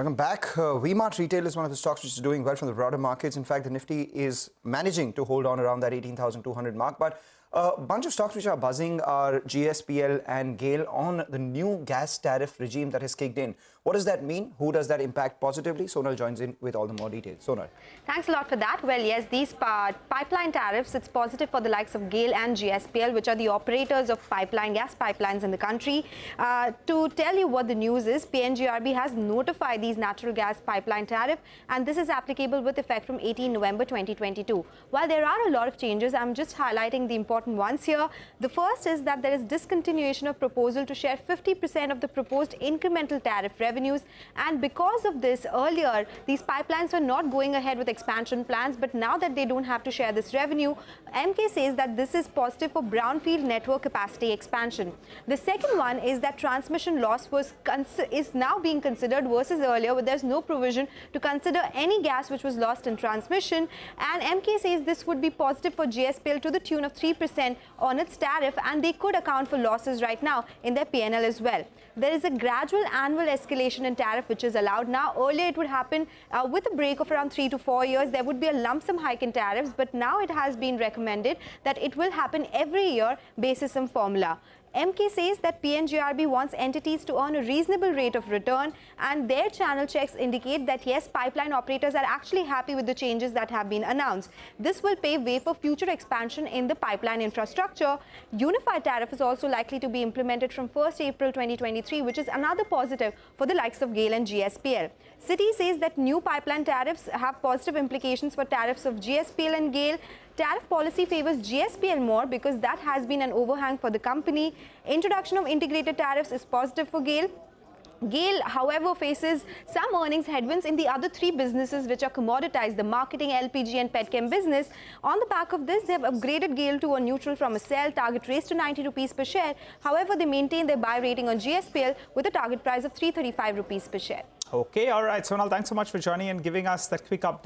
Welcome back. VMart Retail is one of the stocks which is doing well from the broader markets. In fact, the Nifty is managing to hold on around that 18,200 mark. But a bunch of stocks which are buzzing are GSPL and GAIL on the new gas tariff regime that has kicked in. What does that mean? Who does that impact positively? Sonal joins in with all the more details. Sonal. Thanks a lot for that. Well, yes, these pipeline tariffs, it's positive for the likes of GAIL and GSPL, which are the operators of gas pipelines in the country. To tell you what the news is, PNGRB has notified these natural gas pipeline tariff, and this is applicable with effect from 18 November 2022. While there are a lot of changes, I'm just highlighting the important ones here. The first is that there is discontinuation of proposal to share 50% of the proposed incremental tariff revenues, and because of this, earlier these pipelines were not going ahead with expansion plans, but now that they don't have to share this revenue, MK says that this is positive for brownfield network capacity expansion. The second one is that transmission loss is now being considered versus earlier, where there's no provision to consider any gas which was lost in transmission, and MK says this would be positive for GSPL to the tune of 3% on its tariff, and they could account for losses right now in their P&L as well. There is a gradual annual escalation in tariff which is allowed now. Earlier it would happen with a break of around 3 to 4 years. There would be a lump sum hike in tariffs, but now it has been recommended that it will happen every year basis some formula. MK says that PNGRB wants entities to earn a reasonable rate of return, and their channel checks indicate that yes, pipeline operators are actually happy with the changes that have been announced. This will pave way for future expansion in the pipeline infrastructure. Unified tariff is also likely to be implemented from 1st April 2023, which is another positive for the likes of GAIL and GSPL. Citi says that new pipeline tariffs have positive implications for tariffs of GSPL and GAIL. Tariff policy favors GSPL more because that has been an overhang for the company. Introduction of integrated tariffs is positive for GAIL. GAIL, however, faces some earnings headwinds in the other three businesses which are commoditized, the marketing, LPG and petchem business. On the back of this, they have upgraded GAIL to a neutral from a sell, target raised to 90 rupees per share. However, they maintain their buy rating on GSPL with a target price of 335 rupees per share. Okay, all right, Sonal, thanks so much for joining and giving us that quick update.